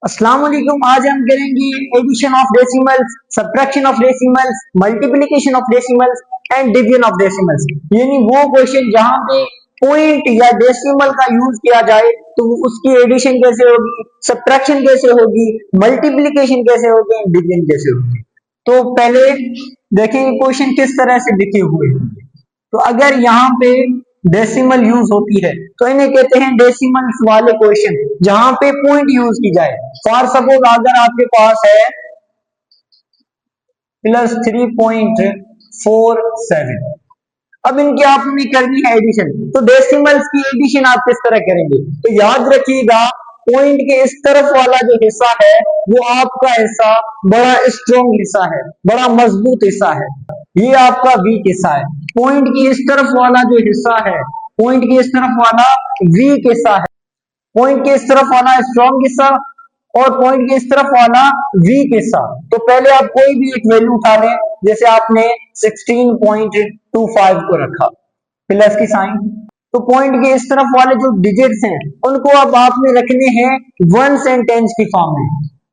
अस्सलाम वालेकुम। आज हम करेंगे addition of decimals, subtraction of decimals, multiplication of decimals and division of decimals. यानी वो क्वेश्चन जहां पे पॉइंट या डेसिमल का यूज किया जाए तो उसकी एडिशन कैसे होगी, सब्ट्रैक्शन कैसे होगी, मल्टीप्लिकेशन कैसे होगी, डिवीजन कैसे होगी। तो पहले देखेंगे क्वेश्चन किस तरह से लिखे हुए हैं। तो अगर यहाँ पे डेसिमल यूज होती है तो इन्हें कहते हैं डेसिमल्स वाले क्वेश्चन, जहां पे पॉइंट यूज की जाए। फॉर सपोज अगर आपके पास है +3.47, अब इनकी आपने करनी है एडिशन, तो डेसिमल्स की एडिशन आप किस तरह करेंगे। तो याद रखिएगा, पॉइंट के इस तरफ वाला जो हिस्सा है वो आपका हिस्सा बड़ा स्ट्रॉन्ग हिस्सा है, बड़ा मजबूत हिस्सा है, ये आपका वीक हिस्सा है। पॉइंट की इस तरफ वाला जो हिस्सा है, पॉइंट की इस तरफ वाला वीक हिस्सा है, पॉइंट के इस तरफ वाला स्ट्रॉन्ग हिस्सा और पॉइंट के इस तरफ वाला वीक हिस्सा। तो पहले आप कोई भी एक वैल्यू उठा लें, जैसे आपने 16.25 को रखा, प्लस की साइन। तो पॉइंट के इस तरफ वाले जो डिजिट्स हैं उनको अब आपने रखने हैं वंस एंड टेंस की फॉर्म में।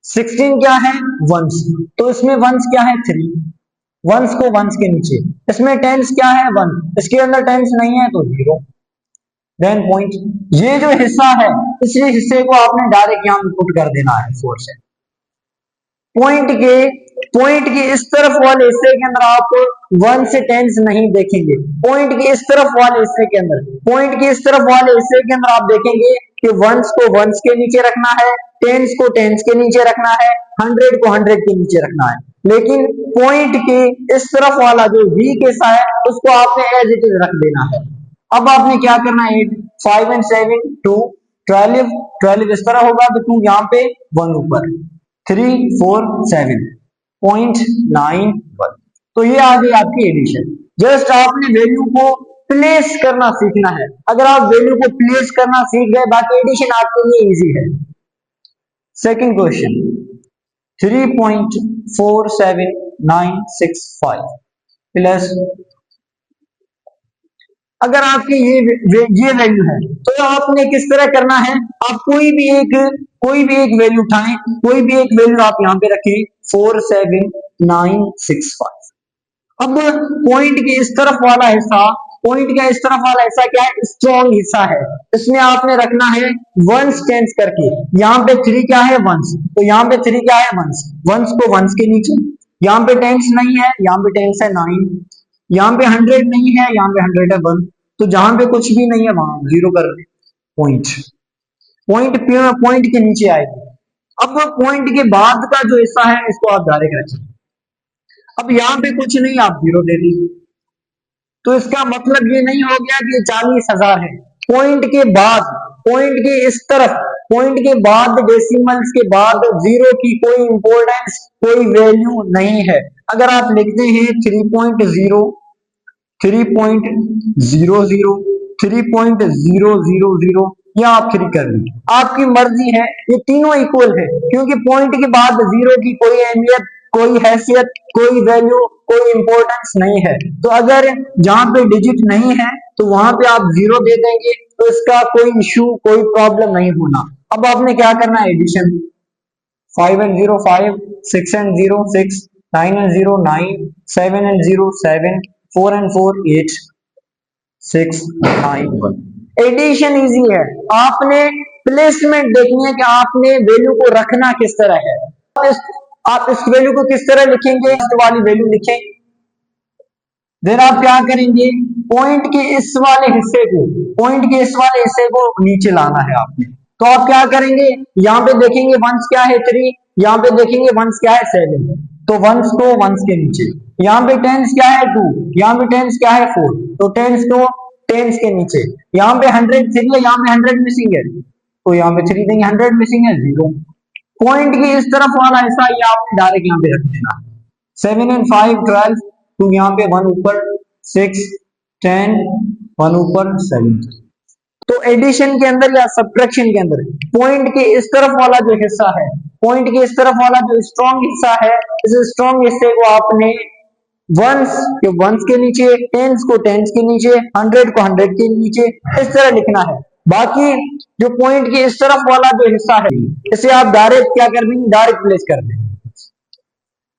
16 क्या है, वंस, तो इसमें वंस क्या है, 3, वंस को वंस के नीचे। इसमें टेंस क्या है, 1, इसके अंदर टेंस नहीं है तो 0। देन पॉइंट, ये जो हिस्सा है इस हिस्से को आपने डायरेक्ट यहां पुट कर देना है 4 से। पॉइंट के इस तरफ वाले हिस्से के अंदर आप 1 से टेंस नहीं देखेंगे। पॉइंट के इस तरफ वाले हिस्से के अंदर, पॉइंट के इस तरफ वाले हिस्से के अंदर आप देखेंगे कि वंस को वंस के नीचे रखना है, टेंस को टेंस के नीचे रखना है, 100 को 100 के नीचे रखना है। लेकिन पॉइंट के इस तरफ वाला जो वीक हिस्सा है उसको आपने एज इट इज रख देना है। अब आपने क्या करना है, 5 and 7 2 12, 12 इस तरह होगा तो 2 यहाँ पे 1 ऊपर, 3 4 7.91। तो ये आ गई आपकी एडिशन। जस्ट आपने वैल्यू को प्लेस करना सीखना है। अगर आप वैल्यू को प्लेस करना सीख गए, बाकी एडिशन आपके लिए इजी है। सेकंड क्वेश्चन, 3.47965 प्लस, अगर आपकी ये वैल्यू है तो आपने किस तरह करना है, आप कोई भी एक वैल्यू उठाएं, कोई भी एक वैल्यू आप यहां पे रखें 47965। अब पॉइंट के इस तरफ वाला हिस्सा, पॉइंट का इस तरफ वाला हिस्सा क्या है, स्ट्रॉन्ग हिस्सा है, इसमें आपने रखना है वंस टेंस करके। यहाँ पे 3 क्या है, वंस, तो यहाँ पे 3 क्या है, वंस, वंस को वंस के नीचे। यहाँ पे टेंस नहीं है, यहाँ पे टेंस है 9, यहाँ पे 100 नहीं है, यहाँ पे 100 है 1, तो जहां पे कुछ भी नहीं है वहां 0 कर दे। पॉइंट, पॉइंट के नीचे आएगी। अब पॉइंट के बाद का जो हिस्सा है इसको आप डायरेक्ट रखें। अब यहाँ पे कुछ नहीं, आप 0 दे दीजिए, तो इसका मतलब ये नहीं हो गया कि 40,000 है। पॉइंट के बाद, पॉइंट के इस तरफ, पॉइंट के बाद डेसिमल्स के बाद 0 की कोई इंपॉर्टेंस, कोई वैल्यू नहीं है। अगर आप लिखते हैं 3.0, 3.00, 3.000, या आप 3 कर लीजिए, आपकी मर्जी है। ये तीनों इक्वल है क्योंकि पॉइंट के बाद 0 की कोई अहमियत, कोई हैसियत, कोई वैल्यू, कोई इंपॉर्टेंस नहीं है। तो अगर जहां पे डिजिट नहीं है तो वहां पे आप 0 दे देंगे, तो इसका कोई इशू, कोई प्रॉब्लम नहीं होना। अब आपने क्या करना है, addition, 5 and 0 5, 6 and 0 6, 9 and 0 9, 7 and 0 7, 4 and 4 8, 6 9 1। Addition easy है, आपने प्लेसमेंट देखनी है कि आपने वैल्यू को रखना किस तरह है। आप इस वैल्यू को किस तरह लिखेंगे, इस वाली वैल्यू लिखें। देन आप क्या करेंगे, पॉइंट के इस वाले हिस्से को, पॉइंट के इस वाले हिस्से को नीचे लाना है आपने। तो आप क्या करेंगे, यहाँ पे देखेंगे वंस क्या है 3, यहाँ पे देखेंगे वंस क्या है 7, तो वंस को वंस के नीचे। यहाँ पे टेंस क्या है 2, यहाँ पे टेंस क्या है 4, तो टेंस को टेंस के नीचे। यहाँ पे 100 3 है, यहाँ पे 100 मिसिंग है, तो यहाँ पे 3 देंगे, 100 मिसिंग है 0। पॉइंट के इस तरफ वाला हिस्सा ये आपने डायरेक्ट यहाँ पे रख देना। 7 and 5 12, तो यहाँ पे 1 ऊपर, 6 10, 1 ऊपर 7। तो एडिशन के अंदर या सब्ट्रैक्शन के अंदर पॉइंट के इस तरफ वाला जो हिस्सा है, पॉइंट के इस तरफ वाला जो स्ट्रॉन्ग हिस्सा है, इस स्ट्रॉन्ग हिस्से को आपने वंस के नीचे, टेंस को टेंस के नीचे, 100 को 100 के नीचे, इस तरह लिखना है। बाकी जो पॉइंट के इस तरफ वाला जो हिस्सा है इसे आप डायरेक्ट क्या कर देंगे, डायरेक्ट प्लेस कर देंगे।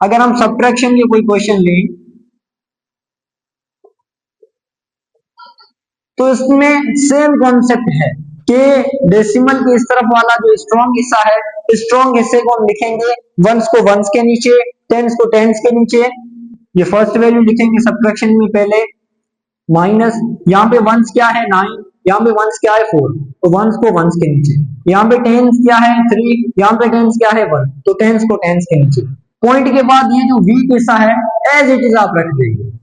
अगर हम सब्ट्रैक्शन के कोई क्वेश्चन लें तो इसमें सेम कॉन्सेप्ट है कि डेसिमल के इस तरफ वाला जो स्ट्रॉन्ग हिस्सा है, स्ट्रॉन्ग हिस्से को हम लिखेंगे वंस को वंस के नीचे, टेंस को टेंस के नीचे। ये फर्स्ट वैल्यू लिखेंगे सब्ट्रैक्शन में पहले, माइनस यहाँ पे वंस क्या है 9, यहाँ पे वंस क्या है 4, तो वंस को वंस के नीचे। यहाँ पे टेंस क्या है 3, यहाँ पे टेंस क्या है 1, तो टेंस को टेंस के नीचे। पॉइंट के बाद ये जो वीक हिस्सा है एज इट इज आप रख देंगे।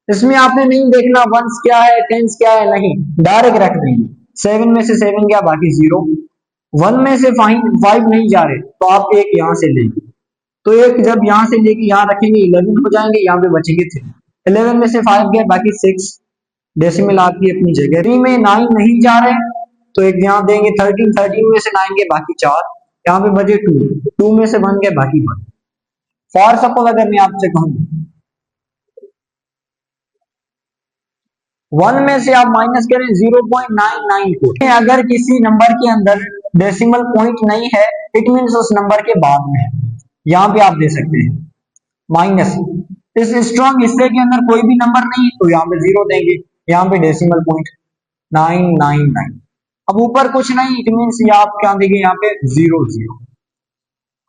इसमें आपने नहीं देखना वंस क्या है टेंस क्या है, नहीं, डायरेक्ट रख देंगे। 7 में से 7 गया बाकी 0, 1 में से 5 नहीं जा रहे तो आप एक यहाँ से लेंगे, तो एक जब यहाँ से लेके यहाँ रखेंगे 11 हो जाएंगे, यहाँ पे बचेंगे 3। 11 में से 5 गया बाकी 6, डेसिमल आपकी अपनी जगह। 3 में 9 नहीं जा रहे तो एक यहाँ देंगे 13, 13 में से 9 गए बाकी 4, यहाँ पे बचे 2, 2 में से 1 गए बाकी 1। फॉर सपोज अगर मैं आपसे कहूँ 1 में से आप माइनस करें 0.99 को, अगर किसी नंबर के अंदर डेसिमल पॉइंट नहीं है इट मींस उस नंबर के बाद में है। यहाँ पे आप दे सकते हैं माइनस, इस स्ट्रॉन्ग हिस्से के अंदर कोई भी नंबर नहीं तो यहाँ पे 0 देंगे, यहाँ पे डेसिमल पॉइंट 999। अब ऊपर कुछ नहीं इट मींस ये आप क्या देंगे यहाँ पे 0 0।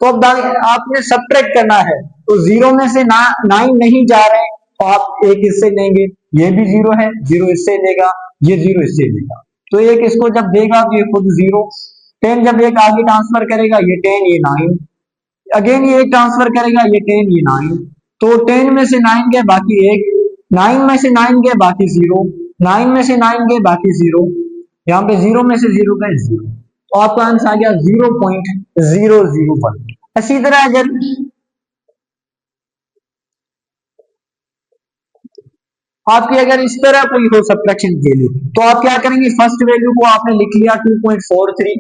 तो अब आपने सब्ट्रैक्ट करना है, तो 0 में से 9 नहीं जा रहे तो आप एक इससे लेंगे, ये भी 0 है, 0 इससे लेगा, ये 0 इससे लेगा, तो एक इसको जब देगा तो ये खुद 0। 10 जब एक आगे ट्रांसफर करेगा ये 10 ये 9, अगेन ये एक ट्रांसफर करेगा ये 10 ये 9, तो 10 में से 9 गए बाकी 1, 9 में से 9 गए बाकी 0, 9 में से 9 गए बाकी 0, यहाँ पे 0 में से 0 गए 0, तो आपका आंसर आ गया 0.001। इसी तरह अगर आपकी अगर इस तरह कोई हो सब्ट्रैक्शन के लिए तो आप क्या करेंगे, फर्स्ट वैल्यू को आपने लिख लिया 2.43।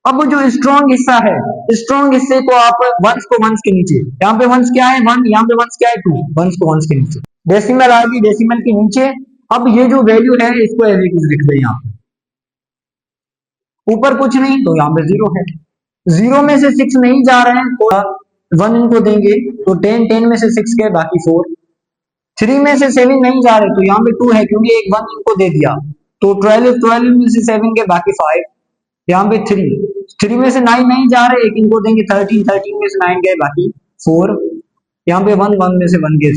अब जो स्ट्रॉन्ग हिस्सा है स्ट्रॉन्ग हिस्से को आप वंस को वंस के नीचे, यहाँ पे वंस क्या है 1, यहाँ पे वंस क्या है 2, वंस को वंस के नीचे, डेसिमल आ गई डेसिमल के नीचे। अब ये जो वैल्यू है इसको एज इट इज लिख दे, यहाँ पे ऊपर कुछ नहीं तो यहाँ पे 0 है। 0 में से 6 नहीं जा रहे हैं तो 1 इनको देंगे, तो 10 10 में से 6 गए बाकी 4। 3 में से 7 नहीं जा रहे तो यहाँ पे 2 है क्योंकि एक 1 इनको दे दिया, तो 12 12 में से 7 के बाकी 5, यहाँ पे 3 में से 9 नहीं जा रहे एक इनको देंगे 13 13 में से 9 गए बाकी 4, यहाँ पे 1 1 में से 1 गए।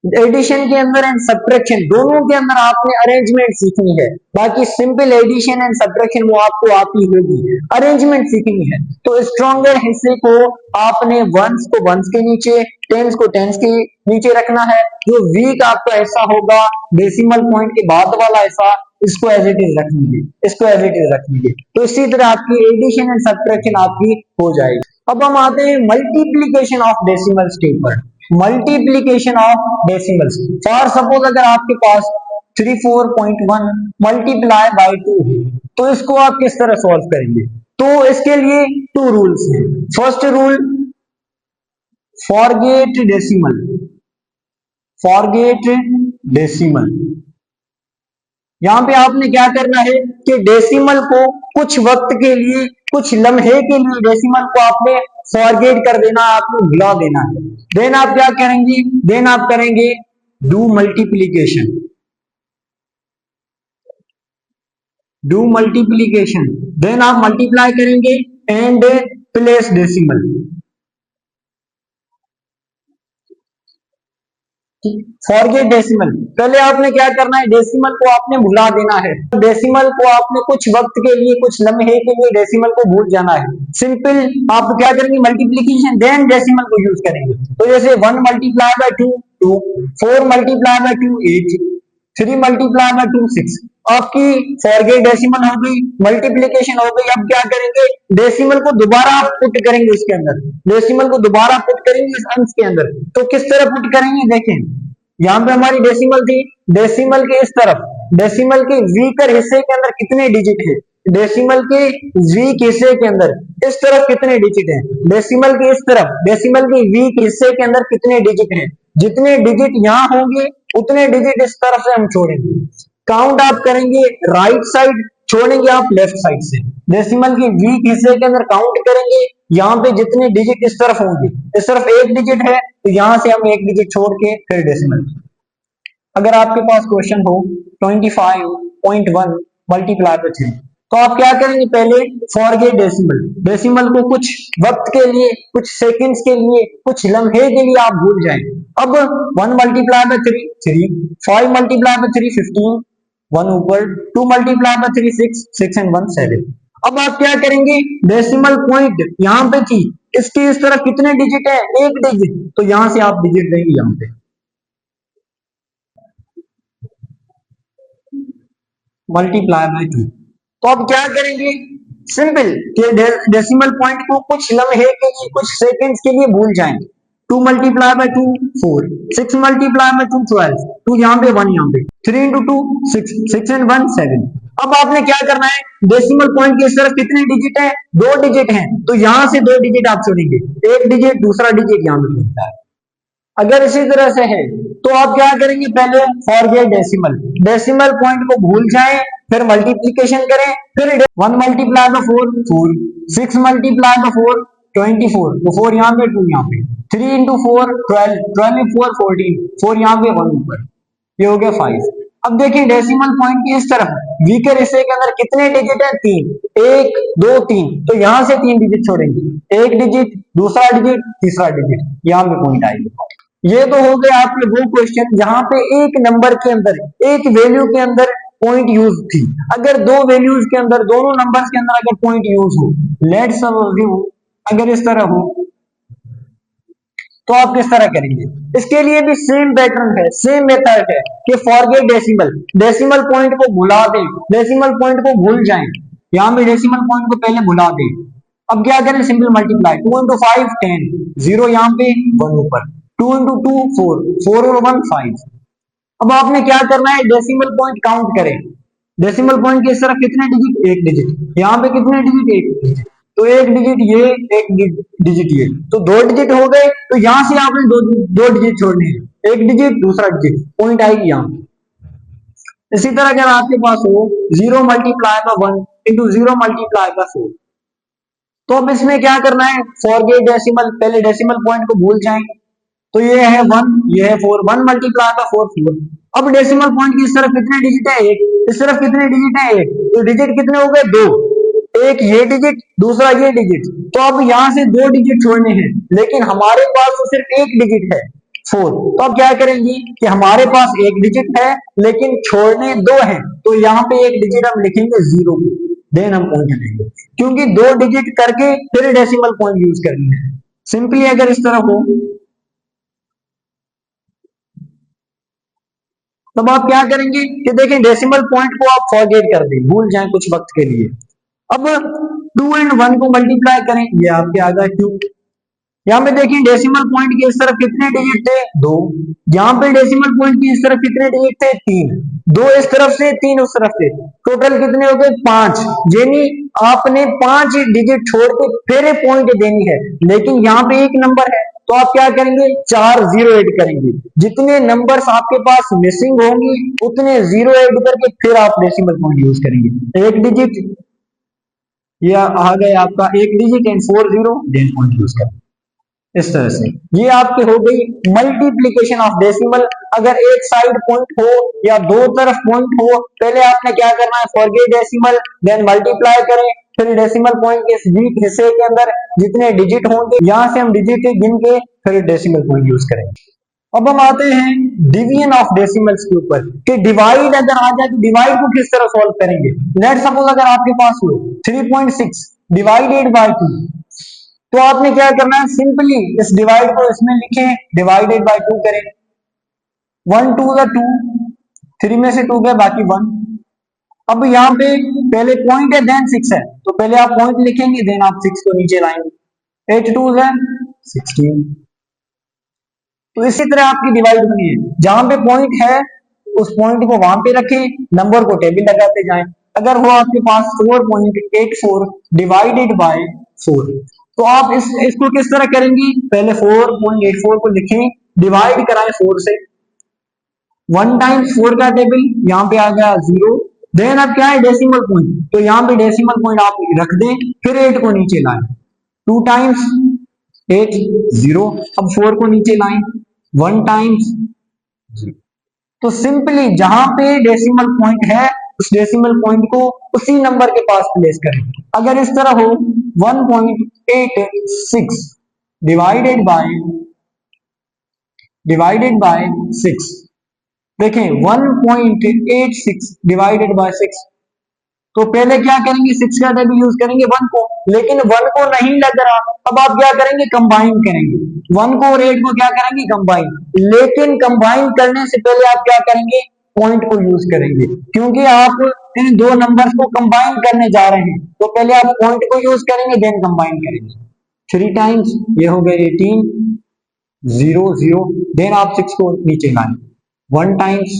एडिशन के अंदर एंड सब्ट्रैक्शन दोनों के अंदर आपने अरेंजमेंट सीखनी है, बाकी सिंपल एडिशन एंड सब्ट्रैक्शन वो आपको आती होगी, अरेंजमेंट सीखनी है। तो स्ट्रॉन्गर हिस्से को आपने वंस को वंस के नीचे, टेंस को टेंस के नीचे रखना है। जो वीक आपका हिस्सा होगा डेसिमल पॉइंट के बाद वाला हिस्सा इसको एज इट इज रखेंगे, इसको एज इट इज रखेंगे। तो इसी तरह आपकी एडिशन एंड सब्ट्रैक्शन आपकी हो जाएगी। अब हम आते हैं मल्टीप्लीकेशन ऑफ डेसिमल्स के ऊपर, multiplication of decimals. For suppose अगर आपके पास 34.1 मल्टीप्लाई बाय 2 है तो इसको आप किस तरह सॉल्व करेंगे, तो इसके लिए 2 रूल्स हैं। First rule forget decimal, forget decimal. यहां पे आपने क्या करना है कि डेसिमल को कुछ वक्त के लिए, कुछ लम्हे के लिए डेसिमल को आपने फॉरगेट कर देना, आपको भुला देना है। देन आप क्या करेंगे, देन आप करेंगे do multiplication, do multiplication, then आप मल्टीप्लाई करेंगे and place decimal. Forget decimal, पहले आपने क्या करना है, डेसिमल को आपने भुला देना है, डेसिमल को आपने कुछ वक्त के लिए, कुछ लम्हे के लिए डेसिमल को भूल जाना है। सिंपल आप क्या करेंगे, मल्टीप्लीकेशन देन डेसिमल को यूज करेंगे। तो जैसे 1 multiply by 2 2, 4 multiply by 2 8, 3 multiply by 2 6। आपकी फॉरगेट डेसिमल हो गई, मल्टीप्लीकेशन हो गई। अब क्या करेंगे, डेसिमल को दोबारा पुट करेंगे इसके अंदर, डेसिमल को दोबारा पुट करेंगे इस अंश के अंदर। तो किस तरह पुट करेंगे, देखें यहाँ पे हमारी डेसिमल थी, डेसिमल के इस तरफ, डेसिमल के वीकर हिस्से के अंदर कितने डिजिट है, डेसिमल के वीक हिस्से के अंदर इस तरफ कितने डिजिट हैं, डेसिमल के इस तरफ, डेसिमल के वीक हिस्से के अंदर कितने डिजिट हैं। जितने डिजिट यहाँ होंगे उतने डिजिट इस तरफ से हम छोड़ेंगे। काउंट आप करेंगे राइट साइड छोड़ेंगे आप लेफ्ट साइड से, डेसिमल के वीक हिस्से के अंदर काउंट करेंगे, यहाँ पे जितने डिजिट इस तरफ होंगे, इस तरफ एक डिजिट है तो यहाँ से हम एक डिजिट छोड़ के फिर डेसिमल। अगर आपके पास क्वेश्चन हो 25.1 मल्टीप्लाई बाय 3, तो आप क्या करेंगे, पहले फॉरगेट डेसिमल, डेसिमल को कुछ वक्त के लिए, कुछ सेकंड्स के लिए, कुछ लम्हे के लिए आप भूल जाएं। अब 1 मल्टीप्लाई बाय 3 3, 5 मल्टीप्लाई बाय 3 15, 1 ऊपर, 2 मल्टीप्लाई बाय 3 6, 6 एंड 1 7। अब आप क्या करेंगे, डेसिमल पॉइंट यहाँ पे थी, इसकी इस तरफ कितने डिजिट है, एक डिजिट, तो यहां से आप डिजिट देंगे यहाँ पे मल्टीप्लाई बाय 2। तो अब क्या करेंगे, सिंपल कि डेसिमल पॉइंट को कुछ लम्हे के लिए, कुछ सेकंड्स के लिए भूल जाएं। 2 मल्टीप्लाई बाय 2 4, 6 मल्टीप्लाई बाय 2 12, 2 यहाँ पे 1 यहाँ पे, 3 इंटू 2 6, 6 एंड 1 7। अब आपने क्या करना है, डेसिमल पॉइंट की इस तरफ कितने डिजिट है, 2 डिजिट हैं, तो यहां से 2 डिजिट आप छोड़ेंगे, एक डिजिट दूसरा डिजिट यहाँ पे मिलता है। अगर इसी तरह से है तो आप क्या करेंगे, पहले फॉरगेट डेसिमल, डेसिमल पॉइंट को भूल जाएं, फिर मल्टीप्लिकेशन करें, फिर 1 मल्टीप्लाई बाय 4 4, 6 मल्टीप्लाई बाय 4 24, तो 4 यहाँ पे 2 यहाँ पे, 3 इंटू 4 12, 12 में 4 14, 4 यहाँ पे 1 ऊपर, ये हो गया 5। अब देखिए डेसिमल पॉइंट की इस तरफ वीकर हिस्से के अंदर कितने डिजिट है, 3, 1 2 3, तो यहां से 3 डिजिट छोड़ेंगे, एक डिजिट दूसरा डिजिट तीसरा डिजिट, यहाँ पे पॉइंट आएगी। ये तो हो गए आपके वो क्वेश्चन जहां पे एक नंबर के अंदर, एक वैल्यू के अंदर पॉइंट यूज थी। अगर दो वैल्यूज के अंदर, दोनों नंबर्स के अंदर अगर पॉइंट यूज हो, लेट्स सपोज अगर इस तरह हो, तो आप किस तरह करेंगे, इसके लिए भी सेम पैटर्न है, सेम मेथड है कि फॉरगेट डेसिमल, डेसिमल पॉइंट को भुला दें, डेसिमल पॉइंट को भूल जाएं, यहां पे डेसिमल पॉइंट को पहले भुला दें। अब क्या करें, सिंपल मल्टीप्लाई, 2 इंटू 5 10, 0 यहाँ पे 1 ऊपर, 2 इंटू 2 4, 4 और 1 5। अब आपने क्या करना है, डेसिमल पॉइंट काउंट करें, डेसिमल पॉइंट की इस तरफ कितने डिजिट, एक डिजिट, यहाँ पे कितने डिजिट, एक डिजिट, तो एक डिजिट ये, एक डिजिट ये, तो 2 डिजिट हो गए, तो यहां से आपने दो डिजिट छोड़ने हैं, एक डिजिट दूसरा डिजिट, पॉइंट आएगी यहाँ। इसी तरह अगर आपके पास हो 0 multiply by 1 into 0 multiply by 4, तो अब इसमें क्या करना है, फॉरगेट डेसिमल, पहले डेसिमल पॉइंट को भूल जाएं, तो ये है 1, ये है 4, 1 मल्टीप्लाई बाय 4 4। अब डेसिमल पॉइंट की इस तरफ कितने डिजिट है, एक, इस तरफ कितने डिजिट है, एक, तो डिजिट कितने हो गए, 2, एक ये डिजिट दूसरा ये डिजिट, तो अब यहां से 2 डिजिट छोड़ने हैं, लेकिन हमारे पास तो सिर्फ एक डिजिट है 4, तो अब क्या करेंगे कि हमारे पास एक डिजिट है लेकिन छोड़ने 2 हैं, तो यहाँ पे एक डिजिट हम लिखेंगे 0, देन हम पॉइंट लेंगे, क्योंकि 2 डिजिट करके फिर डेसिमल पॉइंट यूज करनी है। सिंपली अगर इस तरह हो, तब आप क्या करेंगे कि देखें डेसिमल पॉइंट को आप फॉरगेट कर दें, भूल जाएं कुछ वक्त के लिए। अब 2 एंड 1 को मल्टीप्लाई करें, ये आपके आ गया 2। यहाँ पे देखिए डेसिमल पॉइंट की इस तरफ कितने डिजिट थे, 2, यहाँ पे डेसिमल पॉइंट की इस तरफ कितने डिजिट थे, 3, 2 इस तरफ से 3 उस तरफ से, टोटल कितने हो गए 5, यानी आपने 5 डिजिट छोड़ के फिर पॉइंट देनी है, लेकिन यहाँ पे एक नंबर है, तो आप क्या करेंगे, 4 जीरो ऐड करेंगे, जितने नंबर्स आपके पास मिसिंग होंगी उतने जीरो ऐड करके फिर आप डेसिमल पॉइंट यूज करेंगे। एक डिजिट ये आ गया आपका एक digit and 4 zero, then point use करें। इस तरह से ये आपकी हो गई मल्टीप्लीकेशन ऑफ डेसिमल। अगर एक साइड पॉइंट हो या दो तरफ पॉइंट हो, पहले आपने क्या करना है, फॉरगेट डेसिमल, देन मल्टीप्लाई करें, फिर डेसिमल पॉइंट के वीक हिस्से के अंदर जितने डिजिट होंगे यहां से हम डिजिट गिन के फिर डेसिमल पॉइंट यूज करेंगे। अब हम आते हैं डिवीजन ऑफ डेसिमल्स के ऊपर कि डिवाइड अगर आ जाए तो डिवाइड को किस तरह सॉल्व करेंगे। लेट्स सपोज अगर आपके पास हो 3.6 डिवाइडेड बाय 2, तो आपने क्या करना है, सिंपली इस डिवाइड को इसमें लिखें, डिवाइडेड बाय 2 करें, 1 2 2, 3 में से 2 गए बाकी 1। अब यहाँ पे पहले पॉइंट है देन 6 है, तो पहले आप पॉइंट लिखेंगे देन आप 6 को नीचे लाएंगे, 8 2 है 16। तो इसी तरह आपकी डिवाइड बनी है, जहां पे पॉइंट है उस पॉइंट को वहां पे रखें, नंबर को टेबल लगाते जाएं। अगर हो आपके पास 4.84 डिवाइडेड बाय 4, तो आप इसको किस तरह करेंगे, पहले 4.84 को लिखें, डिवाइड कराएं 4 से, 1 टाइम्स 4 का टेबल यहाँ पे आ गया 0, देन अब क्या है डेसिमल पॉइंट, तो यहाँ पे डेसिमल पॉइंट आप रख दें, फिर 8 को नीचे लाएं, 2 टाइम्स 8 0, अब 4 को नीचे लाएं 1 टाइम्स 0। तो सिंपली जहां पे डेसिमल पॉइंट है उस डेसिमल पॉइंट को उसी नंबर के पास प्लेस करें। अगर इस तरह हो 1.86 डिवाइडेड बाय 6, देखें 1.86 डिवाइडेड बाय 6, तो पहले क्या करेंगे 6 का टेबल यूज करेंगे 1 को, लेकिन 1 को नहीं लग रहा, अब आप क्या करेंगे कंबाइन करेंगे 1 को और 8 को, क्या करेंगे कंबाइन, लेकिन कंबाइन करने से पहले आप क्या करेंगे पॉइंट को यूज करेंगे, क्योंकि आप इन दो नंबर्स को कंबाइन करने जा रहे हैं, तो पहले आप पॉइंट को यूज करेंगे देन कंबाइन करेंगे। 3 टाइम्स ये हो गए 18 0 0, देन आप 6 को नीचे लाएं 1 टाइम्स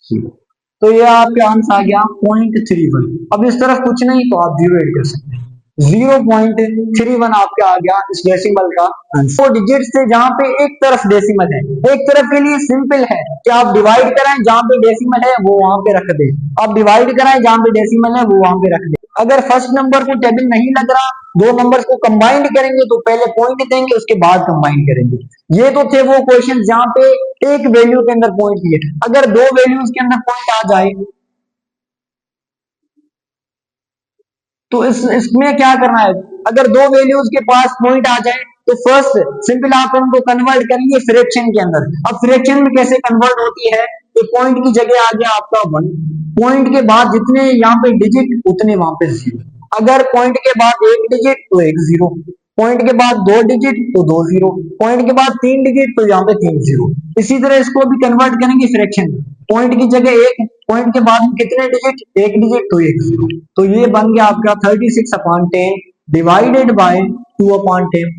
0, तो ये आपका आंसर आ गया 0.31। अब इस तरफ कुछ नहीं तो आप 0 ऐड कर सकते हैं, 0.31 आपका आ गया इस डेसिमल का आंसर। 4 डिजिट्स थे जहां पे एक तरफ डेसिमल है, एक तरफ के लिए सिंपल है कि आप डिवाइड कराएं, जहां पे डेसिमल है वो वहां पे रख दें, आप डिवाइड कराएं जहां पे डेसिमल है वो वहां पे रख दें। अगर फर्स्ट नंबर को टेबल नहीं लग रहा, दो नंबर्स को कंबाइंड करेंगे तो पहले पॉइंट देंगे उसके बाद कंबाइन करेंगे। ये तो थे वो क्वेश्चन जहां पे एक वैल्यू के अंदर पॉइंट दिए, अगर दो वैल्यूज के अंदर पॉइंट आ जाए तो इसमें क्या करना है, अगर दो वैल्यूज के पास पॉइंट आ जाए तो फर्स्ट सिंपल आप उनको कन्वर्ट करेंगे फ्रैक्शन के अंदर। अब फ्रैक्शन में कैसे कन्वर्ट होती है, तो पॉइंट की जगह आ गया आपका 1, पॉइंट के बाद जितने यहाँ पे डिजिट उतने वहां पे 0, अगर पॉइंट के बाद एक डिजिट तो एक 0, पॉइंट के बाद दो डिजिट तो दो 0, पॉइंट के बाद 3 डिजिट तो यहाँ पे 3 0। इसी तरह इसको भी कन्वर्ट करेंगे फ्रैक्शन, पॉइंट की जगह एक, पॉइंट के बाद कितने डिजिट, एक डिजिट तो एक 0, तो ये बन गया आपका 36/10 डिवाइडेड बाय 2/10।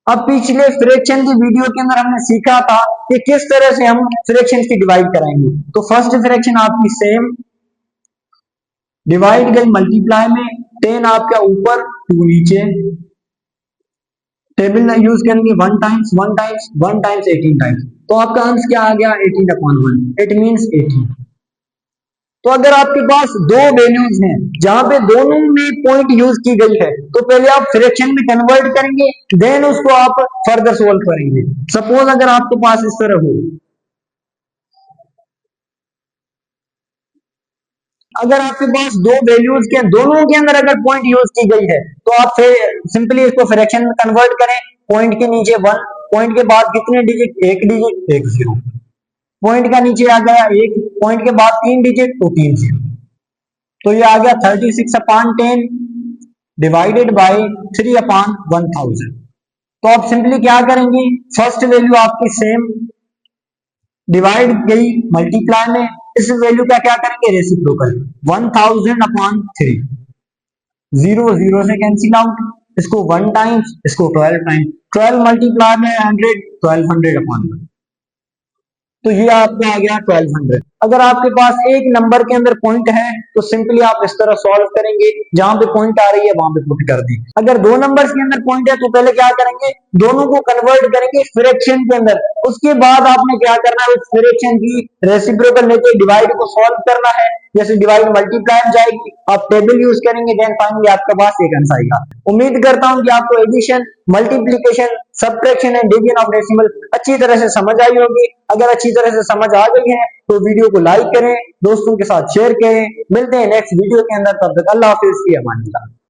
अब पिछले फ्रैक्शन की वीडियो के अंदर हमने सीखा था कि किस तरह से हम फ्रैक्शन की डिवाइड कराएंगे, तो फर्स्ट फ्रैक्शन आपकी सेम, डिवाइड गई मल्टीप्लाई में, 10 आपका ऊपर 2 नीचे, टेबल यूज करेंगे 1 टाइम्स 1 टाइम्स 1 टाइम्स 18 टाइम्स, तो आपका आंसर क्या आ गया 18/1, इट मींस 18। तो अगर आपके पास दो वैल्यूज हैं जहां पे दोनों में पॉइंट यूज की गई है, तो पहले आप फ्रैक्शन में कन्वर्ट करेंगे देन उसको आप फर्दर सोल्व करेंगे। सपोज अगर आपके पास इस तरह हो, अगर आपके पास दो वैल्यूज के दोनों के अंदर अगर पॉइंट यूज की गई है तो आप सिंपली इसको फ्रैक्शन में कन्वर्ट करें, पॉइंट के नीचे 1, पॉइंट के बाद कितने डिजिट, एक डिजिट एक 0, पॉइंट का नीचे आ गया एक, पॉइंट के बाद 3 डिजिट तो 3 0, तो ये आ गया 36/10 डिवाइडेड बाय 3/1000। तो आप सिंपली क्या करेंगे, फर्स्ट वैल्यू आपकी सेम, डिवाइड गई मल्टीप्लाई में, इस वैल्यू का क्या करेंगे रेसिप्रोकल 1000/3, 0 0 से कैंसिल आउट, इसको 1 टाइम्स, इसको 12 टाइम्स, 12 मल्टीप्लाई में 100, 1200/1, तो ये आपका आ गया 1200। अगर आपके पास एक नंबर के अंदर पॉइंट है तो सिंपली आप इस तरह सॉल्व करेंगे, जहां पे पॉइंट आ रही है वहां पे पुट कर दी। अगर दो नंबर्स के अंदर पॉइंट है तो पहले क्या करेंगे, दोनों को कन्वर्ट करेंगे फ्रैक्शन के अंदर, उसके बाद आपने क्या करना है उस फ्रैक्शन की रेसिप्रोकल लेके डिवाइड को सॉल्व करना है, जैसे डिवाइड मल्टीप्लाई में जाएगी आप टेबल यूज करेंगे देन फाइनली आपके पास एक आंसर आएगा। उम्मीद करता हूं कि आपको addition, multiplication, subtraction and division of decimal अच्छी तरह से समझ आई होगी। अगर अच्छी तरह से समझ आ गई है तो वीडियो को लाइक करें, दोस्तों के साथ शेयर करें। मिलते हैं नेक्स्ट वीडियो के अंदर, तब तक अल्लाह हाफिज, की अमान अल्लाह।